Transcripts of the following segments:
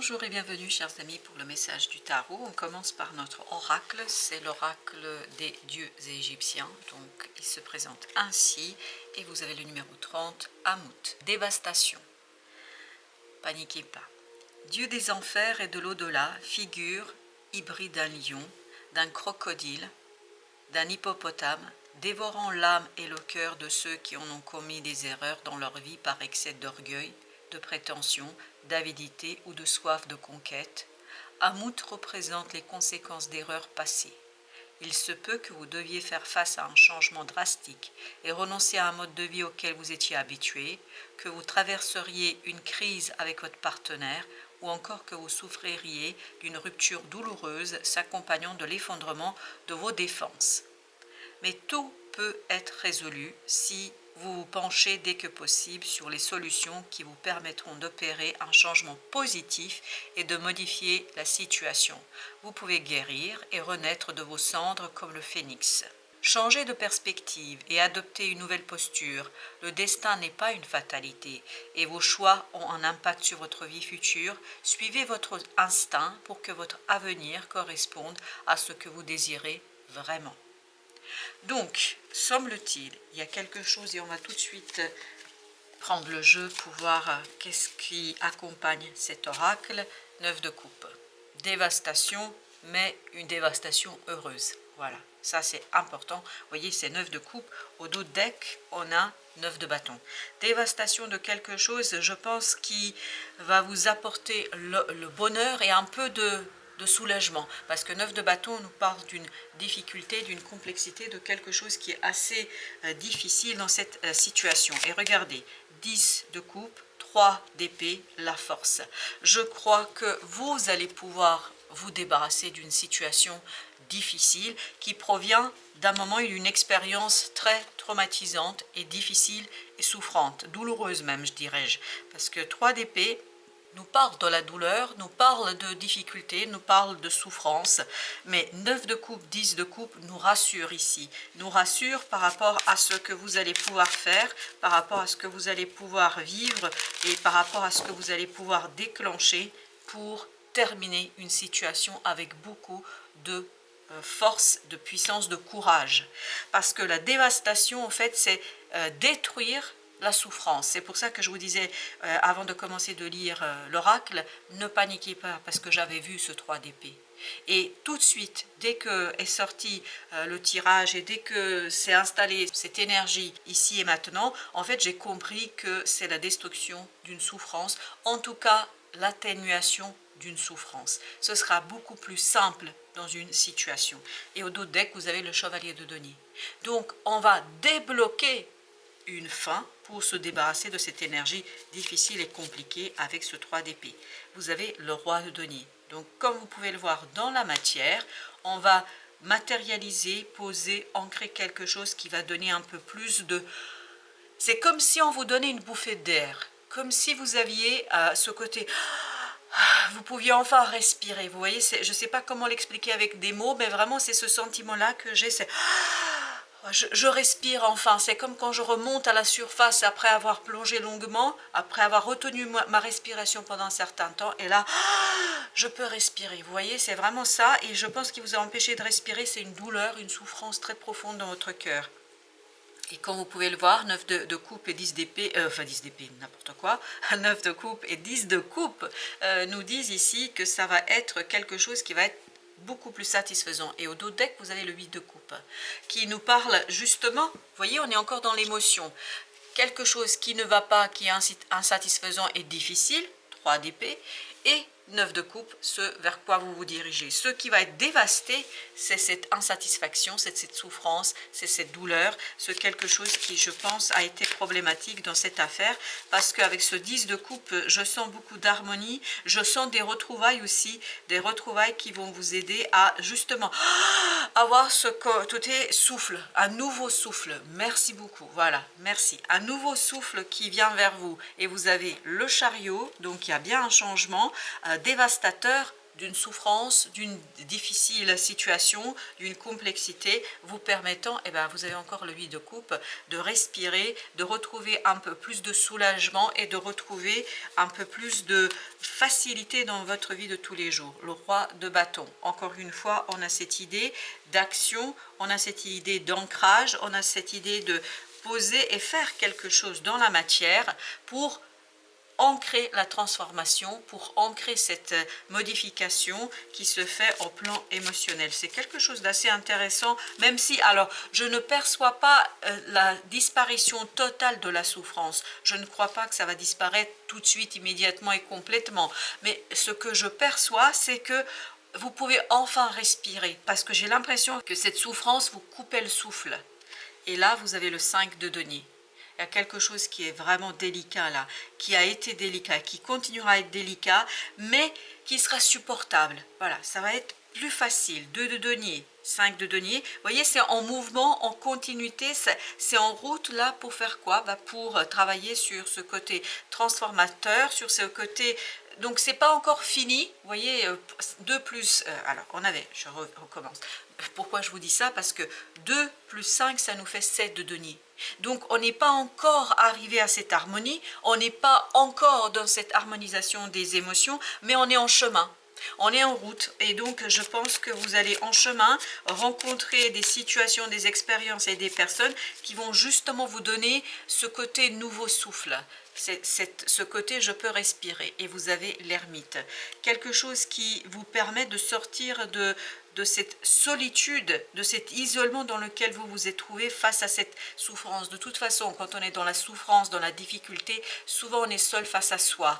Bonjour et bienvenue chers amis pour le message du tarot. On commence par notre oracle, c'est l'oracle des dieux égyptiens. Donc il se présente ainsi et vous avez le numéro 30, Amout. Dévastation. Paniquez pas. Dieu des enfers et de l'au-delà, figure hybride d'un lion, d'un crocodile, d'un hippopotame, dévorant l'âme et le cœur de ceux qui en ont commis des erreurs dans leur vie par excès d'orgueil, de prétention, d'avidité ou de soif de conquête. Amout représente les conséquences d'erreurs passées. Il se peut que vous deviez faire face à un changement drastique et renoncer à un mode de vie auquel vous étiez habitué, que vous traverseriez une crise avec votre partenaire ou encore que vous souffririez d'une rupture douloureuse s'accompagnant de l'effondrement de vos défenses. Mais tout peut être résolu si vous vous penchez dès que possible sur les solutions qui vous permettront d'opérer un changement positif et de modifier la situation. Vous pouvez guérir et renaître de vos cendres comme le phénix. Changez de perspective et adoptez une nouvelle posture. Le destin n'est pas une fatalité et vos choix ont un impact sur votre vie future. Suivez votre instinct pour que votre avenir corresponde à ce que vous désirez vraiment. Donc, semble-t-il, il y a quelque chose et on va tout de suite prendre le jeu pour voir qu'est-ce qui accompagne cet oracle. 9 de coupe. Dévastation, mais une dévastation heureuse. Voilà, ça c'est important. Vous voyez, c'est 9 de coupe. Au dos de deck, on a 9 de bâton. Dévastation de quelque chose, je pense, qui va vous apporter le bonheur et un peu de soulagement, parce que 9 de bâton nous parle d'une difficulté, d'une complexité, de quelque chose qui est assez difficile dans cette situation. Et regardez, 10 de coupe, 3 d'épée, la force. Je crois que vous allez pouvoir vous débarrasser d'une situation difficile qui provient d'un moment et d'une expérience très traumatisante et difficile et souffrante, douloureuse même, je dirais-je, parce que 3 d'épée nous parle de la douleur, nous parle de difficultés, nous parle de souffrance, mais 9 de coupe, 10 de coupe nous rassure ici, nous rassure par rapport à ce que vous allez pouvoir faire, par rapport à ce que vous allez pouvoir vivre et par rapport à ce que vous allez pouvoir déclencher pour terminer une situation avec beaucoup de force, de puissance, de courage. Parce que la dévastation, en fait, c'est détruire la souffrance. C'est pour ça que je vous disais, avant de commencer de lire l'oracle, ne paniquez pas, parce que j'avais vu ce 3 d'épée. Et tout de suite, dès que est sorti le tirage et dès que s'est installée cette énergie ici et maintenant, en fait, j'ai compris que c'est la destruction d'une souffrance, en tout cas l'atténuation d'une souffrance. Ce sera beaucoup plus simple dans une situation. Et au dos de deck, vous avez le chevalier de denier. Donc, on va débloquer une fin pour se débarrasser de cette énergie difficile et compliquée avec ce 3 d'épée. Vous avez le roi de denier. Donc, comme vous pouvez le voir dans la matière, on va matérialiser, poser, ancrer quelque chose qui va donner un peu plus de... C'est comme si on vous donnait une bouffée d'air, comme si vous aviez ce côté... Vous pouviez enfin respirer, vous voyez, je ne sais pas comment l'expliquer avec des mots, mais vraiment c'est ce sentiment-là que j'ai, c'est... Je respire enfin, c'est comme quand je remonte à la surface après avoir plongé longuement, après avoir retenu ma respiration pendant un certain temps, et là, je peux respirer. Vous voyez, c'est vraiment ça, et je pense qu'il vous a empêché de respirer, c'est une douleur, une souffrance très profonde dans votre cœur. Et comme vous pouvez le voir, 9 de coupe et 10 d'épée, enfin 10 d'épée, n'importe quoi, 9 de coupe et 10 de coupe nous disent ici que ça va être quelque chose qui va être beaucoup plus satisfaisant. Et au dos de deck, vous avez le 8 de coupe, qui nous parle justement, vous voyez, on est encore dans l'émotion, quelque chose qui ne va pas, qui est insatisfaisant et difficile, 3 d'épée, et 9 de coupe, ce vers quoi vous vous dirigez. Ce qui va être dévasté, c'est cette insatisfaction, c'est cette souffrance, c'est cette douleur, c'est quelque chose qui, je pense, a été problématique dans cette affaire, parce qu'avec ce 10 de coupe, je sens beaucoup d'harmonie, je sens des retrouvailles aussi, des retrouvailles qui vont vous aider à, justement, avoir ce côté souffle, un nouveau souffle. Merci beaucoup, voilà, merci. Un nouveau souffle qui vient vers vous, et vous avez le chariot, donc il y a bien un changement, dévastateur, d'une souffrance, d'une difficile situation, d'une complexité, vous permettant, et ben, vous avez encore le 8 de coupe, de respirer, de retrouver un peu plus de soulagement et de retrouver un peu plus de facilité dans votre vie de tous les jours. Le roi de bâton, encore une fois, on a cette idée d'action, on a cette idée d'ancrage, on a cette idée de poser et faire quelque chose dans la matière pour ancrer la transformation, pour ancrer cette modification qui se fait au plan émotionnel. C'est quelque chose d'assez intéressant, même si, alors, je ne perçois pas la disparition totale de la souffrance. Je ne crois pas que ça va disparaître tout de suite, immédiatement et complètement. Mais ce que je perçois, c'est que vous pouvez enfin respirer, parce que j'ai l'impression que cette souffrance vous coupait le souffle. Et là, vous avez le 5 de denier. Il y a quelque chose qui est vraiment délicat là, qui a été délicat, qui continuera à être délicat, mais qui sera supportable. Voilà, ça va être plus facile. 2 de denier, 5 de denier. Vous voyez, c'est en mouvement, en continuité, c'est en route là pour faire quoi? Pour travailler sur ce côté transformateur, sur ce côté... Donc, c'est pas encore fini. Vous voyez, 2 plus... alors, je recommence. Pourquoi je vous dis ça? Parce que 2 plus 5, ça nous fait 7 de denier. Donc, on n'est pas encore arrivé à cette harmonie, on n'est pas encore dans cette harmonisation des émotions, mais on est en chemin. On est en route et donc je pense que vous allez en chemin rencontrer des situations, des expériences et des personnes qui vont justement vous donner ce côté nouveau souffle. Ce côté je peux respirer et vous avez l'ermite. Quelque chose qui vous permet de sortir de cette solitude, de cet isolement dans lequel vous vous êtes trouvé face à cette souffrance. De toute façon, quand on est dans la souffrance, dans la difficulté, souvent on est seul face à soi.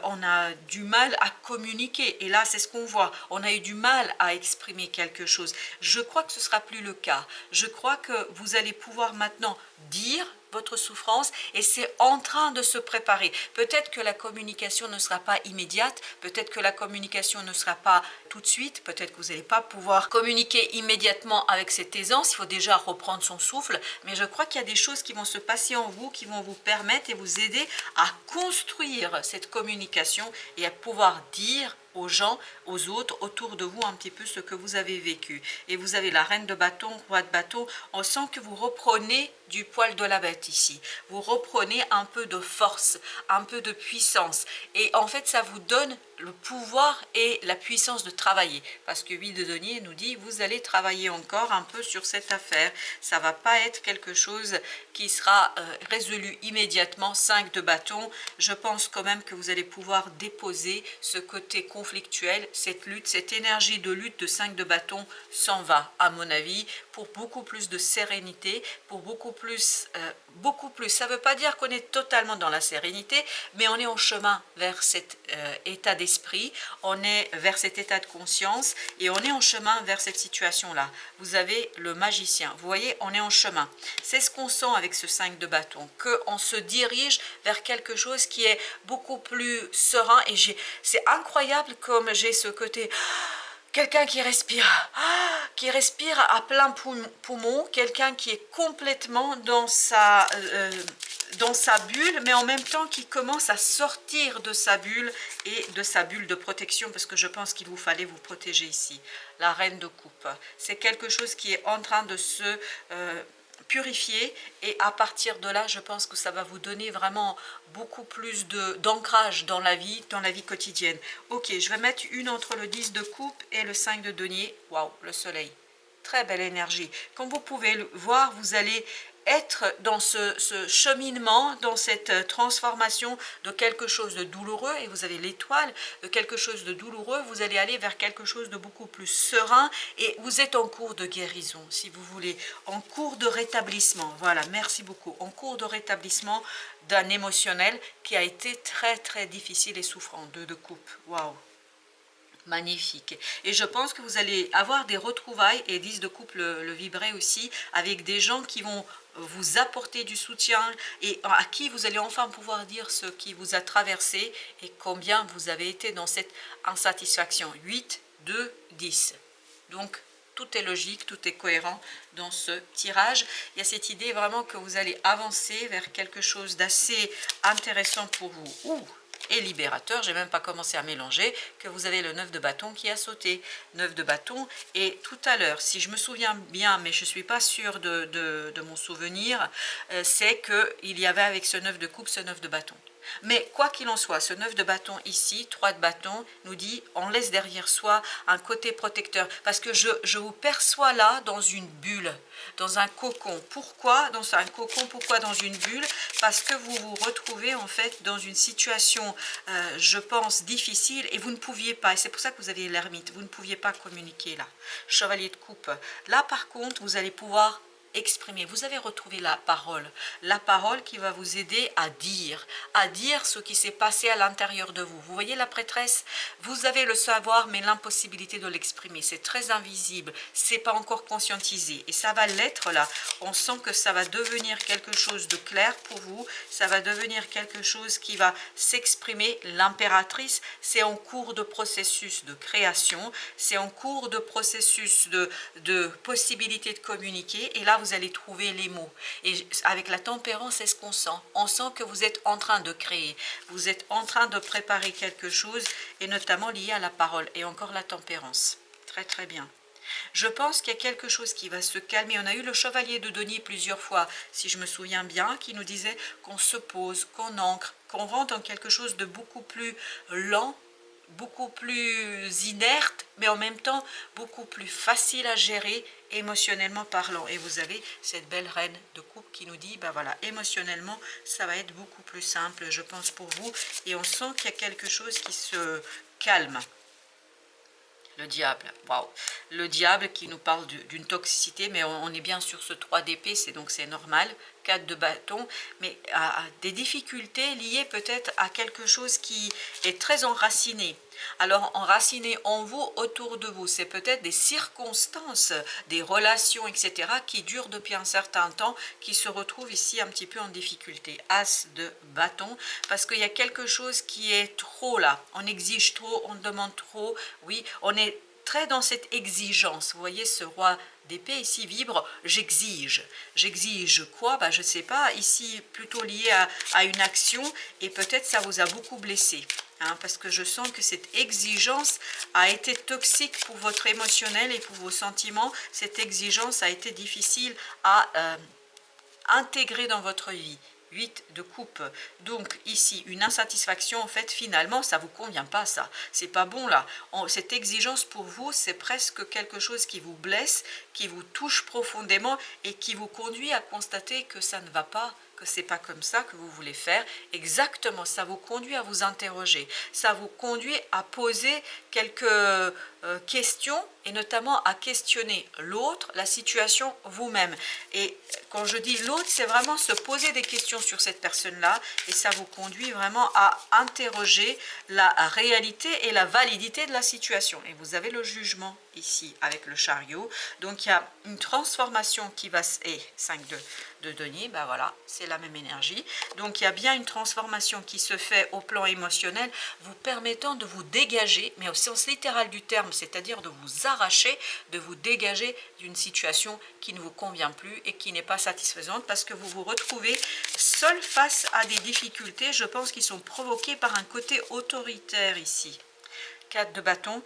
On a du mal à communiquer. Et là, c'est ce qu'on voit. On a eu du mal à exprimer quelque chose. Je crois que ce ne sera plus le cas. Je crois que vous allez pouvoir maintenant dire votre souffrance et c'est en train de se préparer. Peut-être que la communication ne sera pas immédiate, peut-être que la communication ne sera pas tout de suite, peut-être que vous n'allez pas pouvoir communiquer immédiatement avec cette aisance, il faut déjà reprendre son souffle, mais je crois qu'il y a des choses qui vont se passer en vous, qui vont vous permettre et vous aider à construire cette communication et à pouvoir dire aux gens, aux autres, autour de vous un petit peu ce que vous avez vécu. Et vous avez la reine de bâton, roi de bâton, on sent que vous reprenez du poil de la bête ici. Vous reprenez un peu de force, un peu de puissance. Et en fait, ça vous donne le pouvoir et la puissance de travailler. Parce que 8 de denier nous dit, vous allez travailler encore un peu sur cette affaire. Ça ne va pas être quelque chose qui sera résolu immédiatement. 5 de bâton, je pense quand même que vous allez pouvoir déposer ce côté conflictuel, cette lutte, cette énergie de lutte de 5 de bâton s'en va, à mon avis, pour beaucoup plus de sérénité, pour beaucoup plus, ça ne veut pas dire qu'on est totalement dans la sérénité, mais on est en chemin vers cet état d'esprit, on est vers cet état de conscience et on est en chemin vers cette situation-là. Vous avez le magicien, vous voyez, on est en chemin. C'est ce qu'on sent avec ce 5 de bâton, qu'on se dirige vers quelque chose qui est beaucoup plus serein et c'est incroyable comme j'ai ce côté... Quelqu'un qui respire à plein poumon, quelqu'un qui est complètement dans sa bulle, mais en même temps qui commence à sortir de sa bulle et de sa bulle de protection, parce que je pense qu'il vous fallait vous protéger ici. La reine de coupe, c'est quelque chose qui est en train de se... purifier et à partir de là je pense que ça va vous donner vraiment beaucoup plus d'ancrage dans la vie quotidienne. Ok, je vais mettre une entre le 10 de coupe et le 5 de denier. Waouh, le soleil, très belle énergie. Comme vous pouvez le voir, vous allez être dans ce cheminement, dans cette transformation de quelque chose de douloureux, et vous avez l'étoile, de quelque chose de douloureux, vous allez aller vers quelque chose de beaucoup plus serein, et vous êtes en cours de guérison, si vous voulez, en cours de rétablissement, voilà, merci beaucoup, en cours de rétablissement d'un émotionnel qui a été très très difficile et souffrant. 2 de coupe, waouh, magnifique. Et je pense que vous allez avoir des retrouvailles, et 10 de coupe le vibrer aussi, avec des gens qui vont vous apporter du soutien et à qui vous allez enfin pouvoir dire ce qui vous a traversé et combien vous avez été dans cette insatisfaction. 8, 2, 10. Donc, tout est logique, tout est cohérent dans ce tirage. Il y a cette idée vraiment que vous allez avancer vers quelque chose d'assez intéressant pour vous. Ouh, et libérateur. J'ai même pas commencé à mélanger que vous avez le 9 de bâton qui a sauté. 9 de bâton, et tout à l'heure, si je me souviens bien, mais je suis pas sûre de mon souvenir, c'est qu'il y avait avec ce 9 de coupe, ce 9 de bâton. Mais quoi qu'il en soit, ce 9 de bâton ici, 3 de bâton, nous dit on laisse derrière soi un côté protecteur. Parce que je vous perçois là dans une bulle, dans un cocon. Pourquoi dans un cocon? Pourquoi dans une bulle? Parce que vous vous retrouvez en fait dans une situation, je pense, difficile et vous ne pouviez pas. Et c'est pour ça que vous aviez l'ermite. Vous ne pouviez pas communiquer là. Chevalier de coupe. Là par contre, vous allez pouvoir exprimer. Vous avez retrouvé la parole qui va vous aider à dire ce qui s'est passé à l'intérieur de vous. Vous voyez la prêtresse, vous avez le savoir mais l'impossibilité de l'exprimer. C'est très invisible, c'est pas encore conscientisé et ça va l'être là. On sent que ça va devenir quelque chose de clair pour vous, ça va devenir quelque chose qui va s'exprimer. L'impératrice, c'est en cours de processus de création, c'est en cours de processus de possibilité de communiquer et là vous allez trouver les mots. Et avec la tempérance, c'est ce qu'on sent. On sent que vous êtes en train de créer, vous êtes en train de préparer quelque chose, et notamment lié à la parole, et encore la tempérance. Très très bien. Je pense qu'il y a quelque chose qui va se calmer. On a eu le chevalier de denier plusieurs fois, si je me souviens bien, qui nous disait qu'on se pose, qu'on ancre, qu'on rentre dans quelque chose de beaucoup plus lent, beaucoup plus inerte, mais en même temps beaucoup plus facile à gérer émotionnellement parlant. Et vous avez cette belle reine de coupe qui nous dit, ben voilà, émotionnellement, ça va être beaucoup plus simple, je pense, pour vous. Et on sent qu'il y a quelque chose qui se calme. Le diable, waouh, le diable qui nous parle d'une toxicité, mais on est bien sur ce 3 d'épée, donc c'est normal, 4 de bâton, mais à des difficultés liées peut-être à quelque chose qui est très enraciné. Alors enraciné en vous, autour de vous, c'est peut-être des circonstances, des relations, etc., qui durent depuis un certain temps, qui se retrouvent ici un petit peu en difficulté. As de bâton, parce qu'il y a quelque chose qui est trop là, on exige trop, on demande trop, oui, on est très dans cette exigence. Vous voyez ce roi d'épée ici vibre, j'exige. J'exige quoi? Je ne sais pas, ici plutôt lié à une action, et peut-être ça vous a beaucoup blessé. Parce que je sens que cette exigence a été toxique pour votre émotionnel et pour vos sentiments. Cette exigence a été difficile à intégrer dans votre vie. 8 de coupe, donc ici une insatisfaction, en fait finalement ça vous convient pas, ça c'est pas bon là. Cette exigence pour vous, c'est presque quelque chose qui vous blesse, qui vous touche profondément et qui vous conduit à constater que ça ne va pas, que c'est pas comme ça que vous voulez faire. Exactement, ça vous conduit à vous interroger, ça vous conduit à poser quelques questions et notamment à questionner l'autre, la situation, vous-même. Et quand je dis l'autre, c'est vraiment se poser des questions sur cette personne-là, et ça vous conduit vraiment à interroger la réalité et la validité de la situation. Et vous avez le jugement ici avec le chariot, donc il y a une transformation qui va se... Et 5 de denier, ben voilà, c'est la même énergie. Donc il y a bien une transformation qui se fait au plan émotionnel, vous permettant de vous dégager, mais au sens littéral du terme, c'est-à-dire de vous arracher, de vous dégager d'une situation qui ne vous convient plus et qui n'est pas satisfaisante, parce que vous vous retrouvez seul face à des difficultés, je pense, qui sont provoquées par un côté autoritaire ici. 4 de bâton.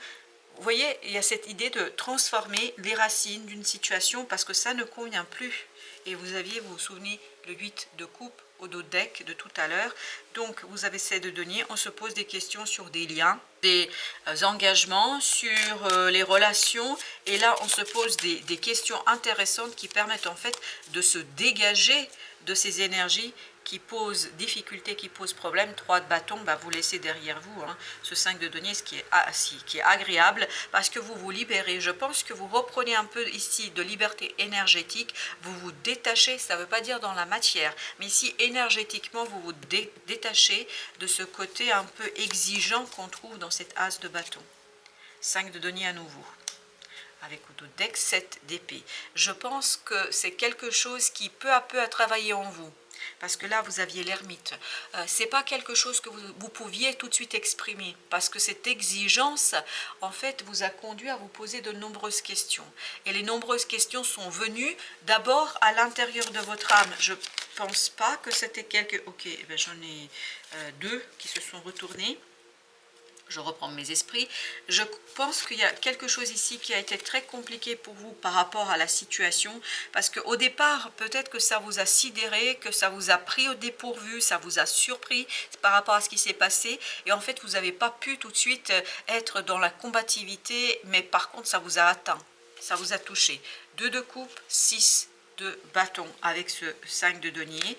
Vous voyez, il y a cette idée de transformer les racines d'une situation parce que ça ne convient plus. Et vous vous vous souvenez, le 8 de coupe au dos de deck de tout à l'heure. Donc, vous avez 7 de denier. On se pose des questions sur des liens, des engagements, sur les relations. Et là, on se pose des questions intéressantes qui permettent en fait de se dégager de ces énergies qui pose difficulté, qui pose problème. 3 de bâton, vous laissez derrière vous ce 5 de denier, ce qui est agréable, parce que vous vous libérez. Je pense que vous reprenez un peu ici de liberté énergétique, vous vous détachez, ça ne veut pas dire dans la matière, mais ici énergétiquement, vous vous détachez de ce côté un peu exigeant qu'on trouve dans cette as de bâton. 5 de denier à nouveau. avec au dos de deck 7 d'épée. Je pense que c'est quelque chose qui peu à peu a travaillé en vous. Parce que là, vous aviez l'ermite. C'est pas quelque chose que vous pouviez tout de suite exprimer. Parce que cette exigence, en fait, vous a conduit à vous poser de nombreuses questions. Et les nombreuses questions sont venues d'abord à l'intérieur de votre âme. Je pense pas que c'était quelque... Ok, ben j'en ai deux qui se sont retournés. Je reprends mes esprits. Je pense qu'il y a quelque chose ici qui a été très compliqué pour vous par rapport à la situation, parce qu'au départ, peut-être que ça vous a sidéré, que ça vous a pris au dépourvu, ça vous a surpris par rapport à ce qui s'est passé, et en fait, vous n'avez pas pu tout de suite être dans la combativité, mais par contre, ça vous a atteint, ça vous a touché. 2 de coupe, 6 de bâton avec ce 5 de denier.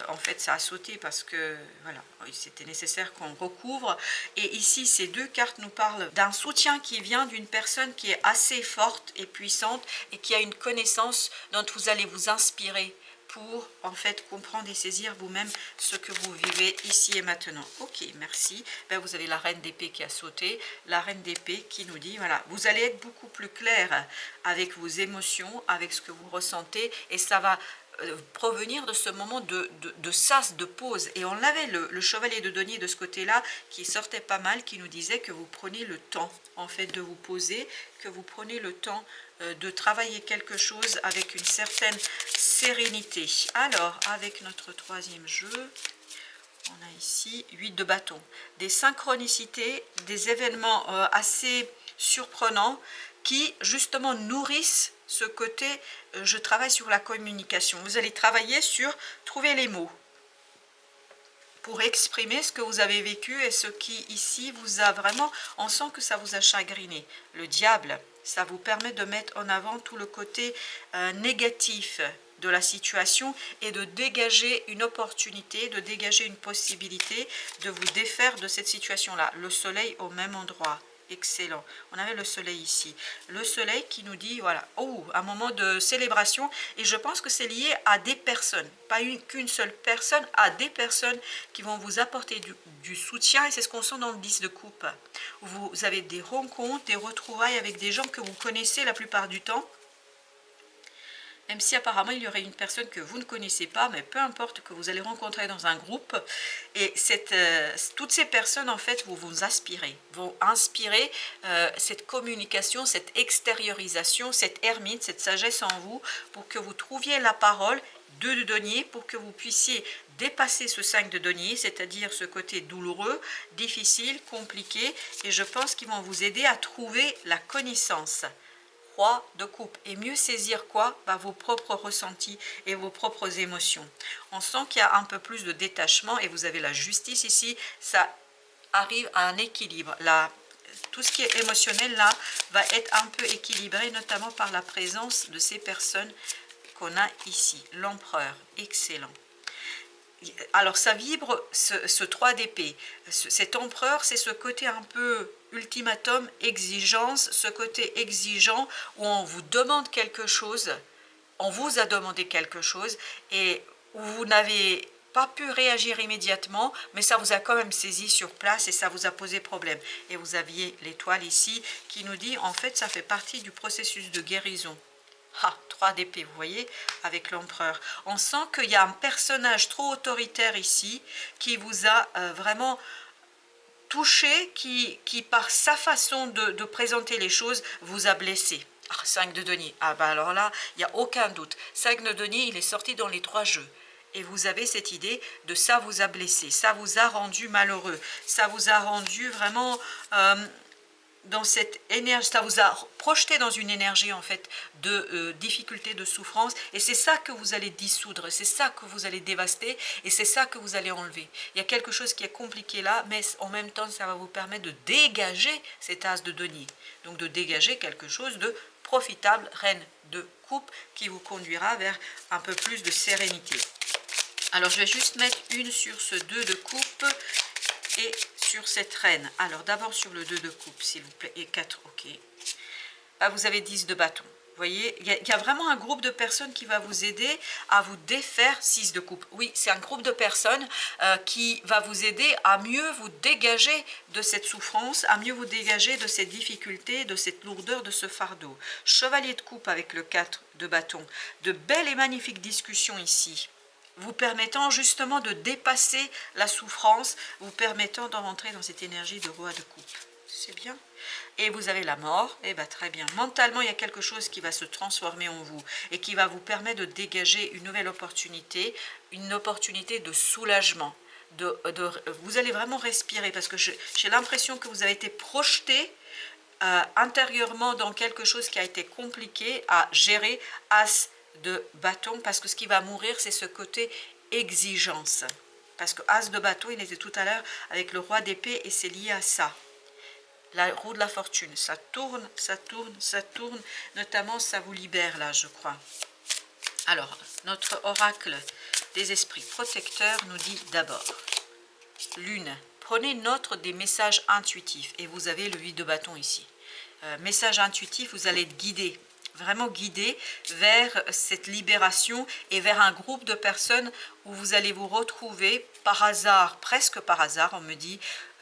En fait, ça a sauté parce que voilà, c'était nécessaire qu'on recouvre. Et ici, ces 2 cartes nous parlent d'un soutien qui vient d'une personne qui est assez forte et puissante et qui a une connaissance dont vous allez vous inspirer pour en fait comprendre et saisir vous-même ce que vous vivez ici et maintenant. Ok, merci. Ben, vous avez la reine d'épée qui a sauté, la reine d'épée qui nous dit, voilà, vous allez être beaucoup plus clair avec vos émotions, avec ce que vous ressentez, et ça va provenir de ce moment de sas, de pause. Et on avait le chevalier de denier de ce côté-là qui sortait pas mal, qui nous disait que vous preniez le temps en fait de vous poser, que vous prenez le temps de travailler quelque chose avec une certaine sérénité. Alors, avec notre troisième jeu, on a ici 8 de bâton. Des synchronicités, des événements assez surprenants qui justement nourrissent ce côté je travaille sur la communication. Vous allez travailler sur trouver les mots pour exprimer ce que vous avez vécu et ce qui ici vous a vraiment, on sent que ça vous a chagriné. Le diable, ça vous permet de mettre en avant tout le côté négatif de la situation et de dégager une opportunité, de dégager une possibilité de vous défaire de cette situation-là. Le soleil au même endroit. Excellent. On avait le soleil ici. Le soleil qui nous dit, voilà, oh, un moment de célébration. Et je pense que c'est lié à des personnes, pas qu'une seule personne, à des personnes qui vont vous apporter du soutien. Et c'est ce qu'on sent dans le 10 de coupe. Vous avez des rencontres, des retrouvailles avec des gens que vous connaissez la plupart du temps. Même si apparemment il y aurait une personne que vous ne connaissez pas, mais peu importe, que vous allez rencontrer dans un groupe. Et toutes ces personnes, en fait, vous inspirez, vont inspirer cette communication, cette extériorisation, cette ermite, cette sagesse en vous, pour que vous trouviez la parole, 2 de denier, pour que vous puissiez dépasser ce 5 de denier, c'est-à-dire ce côté douloureux, difficile, compliqué. Et je pense qu'ils vont vous aider à trouver la connaissance. 3 de coupe, et mieux saisir quoi? Vos propres ressentis et vos propres émotions. On sent qu'il y a un peu plus de détachement et vous avez la justice ici, ça arrive à un équilibre. Tout ce qui est émotionnel là va être un peu équilibré, notamment par la présence de ces personnes qu'on a ici. L'empereur, excellent. Alors ça vibre ce 3 d'épée, cet empereur, c'est ce côté un peu ultimatum, exigence, ce côté exigeant où on vous demande quelque chose, on vous a demandé quelque chose et où vous n'avez pas pu réagir immédiatement, mais ça vous a quand même saisi sur place et ça vous a posé problème. Et vous aviez l'étoile ici qui nous dit en fait ça fait partie du processus de guérison. Ah, 3 d'épée, vous voyez, avec l'empereur. On sent qu'il y a un personnage trop autoritaire ici qui vous a vraiment touché, qui par sa façon de présenter les choses, vous a blessé. Ah, 5 de denier. Ah, bah alors là, il n'y a aucun doute. 5 de denier, il est sorti dans les 3 jeux. Et vous avez cette idée de ça vous a blessé, ça vous a rendu malheureux, ça vous a rendu vraiment... dans cette énergie, ça vous a projeté dans une énergie en fait de difficulté, de souffrance, et c'est ça que vous allez dissoudre, c'est ça que vous allez dévaster, et c'est ça que vous allez enlever. Il y a quelque chose qui est compliqué là, mais en même temps ça va vous permettre de dégager cet as de denier, donc de dégager quelque chose de profitable, reine de coupe, qui vous conduira vers un peu plus de sérénité. Alors je vais juste mettre une sur ce 2 de coupe, et sur cette reine. Alors d'abord sur le 2 de coupe s'il vous plaît, et 4, ok. Là, vous avez 10 de bâton. Vous voyez, il y a vraiment un groupe de personnes qui va vous aider à vous défaire 6 de coupe. Oui, c'est un groupe de personnes qui va vous aider à mieux vous dégager de cette souffrance, à mieux vous dégager de cette difficulté, de cette lourdeur, de ce fardeau. Chevalier de coupe avec le 4 de bâton. De belles et magnifiques discussions ici, vous permettant justement de dépasser la souffrance, vous permettant de rentrer dans cette énergie de roi de coupe. C'est bien. Et vous avez la mort, et bien très bien. Mentalement, il y a quelque chose qui va se transformer en vous et qui va vous permettre de dégager une nouvelle opportunité, une opportunité de soulagement. Vous allez vraiment respirer parce que j'ai l'impression que vous avez été projeté intérieurement dans quelque chose qui a été compliqué à gérer. As de bâton, parce que ce qui va mourir, c'est ce côté exigence. Parce que As de bâton, il était tout à l'heure avec le roi d'épée et c'est lié à ça. La roue de la fortune, ça tourne, ça tourne, ça tourne. Notamment, ça vous libère là, je crois. Alors, notre oracle des esprits protecteurs nous dit d'abord, Lune, prenez note des messages intuitifs. Et vous avez le 8 de bâton ici. Message intuitif, vous allez être guidé, vraiment guidé vers cette libération et vers un groupe de personnes où vous allez vous retrouver par hasard, presque par hasard, on me dit,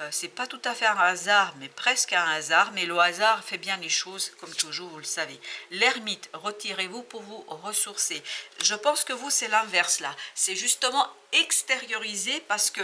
c'est pas tout à fait un hasard, mais presque un hasard, mais le hasard fait bien les choses, comme toujours, vous le savez. L'ermite, retirez-vous pour vous ressourcer. Je pense que vous, c'est l'inverse là, c'est justement extérioriser parce que,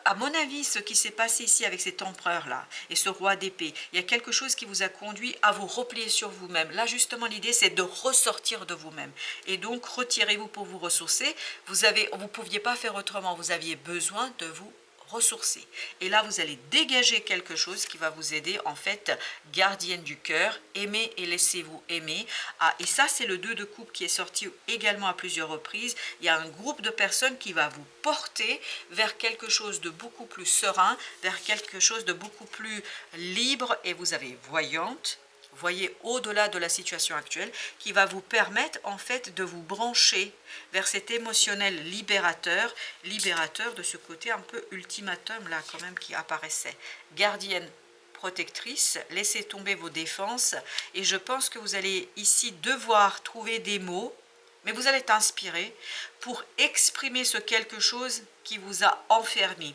à mon avis, ce qui s'est passé ici avec cet empereur-là et ce roi d'épée, il y a quelque chose qui vous a conduit à vous replier sur vous-même. Là, justement, l'idée, c'est de ressortir de vous-même. Et donc, retirez-vous pour vous ressourcer. Vous ne pouviez pas faire autrement. Vous aviez besoin de vous ressourcer. Et là, vous allez dégager quelque chose qui va vous aider, en fait, gardienne du cœur, aimez et laissez-vous aimer. Ah, et ça, c'est le 2 de coupe qui est sorti également à plusieurs reprises. Il y a un groupe de personnes qui va vous porter vers quelque chose de beaucoup plus serein, vers quelque chose de beaucoup plus libre. Et vous avez voyante, voyez au-delà de la situation actuelle, qui va vous permettre en fait de vous brancher vers cet émotionnel libérateur de ce côté un peu ultimatum là quand même qui apparaissait. Gardienne protectrice, laissez tomber vos défenses et je pense que vous allez ici devoir trouver des mots, mais vous allez être inspiré pour exprimer ce quelque chose qui vous a enfermé.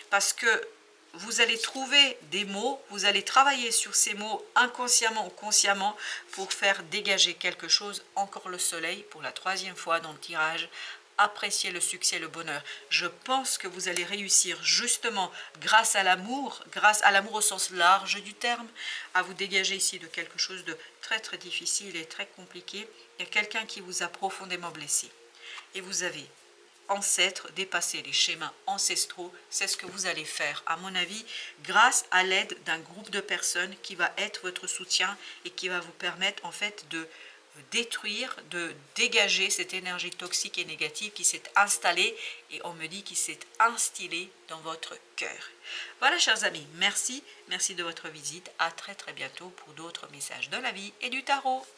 Parce que vous allez trouver des mots, vous allez travailler sur ces mots inconsciemment ou consciemment pour faire dégager quelque chose, encore le soleil, pour la 3e fois dans le tirage. Appréciez le succès, le bonheur. Je pense que vous allez réussir justement grâce à l'amour au sens large du terme, à vous dégager ici de quelque chose de très très difficile et très compliqué. Il y a quelqu'un qui vous a profondément blessé. Et vous avez ancêtres, dépasser les schémas ancestraux, c'est ce que vous allez faire, à mon avis, grâce à l'aide d'un groupe de personnes qui va être votre soutien et qui va vous permettre en fait de détruire, de dégager cette énergie toxique et négative qui s'est installée et on me dit qui s'est instillée dans votre cœur. Voilà chers amis, merci de votre visite, à très très bientôt pour d'autres messages de la vie et du tarot.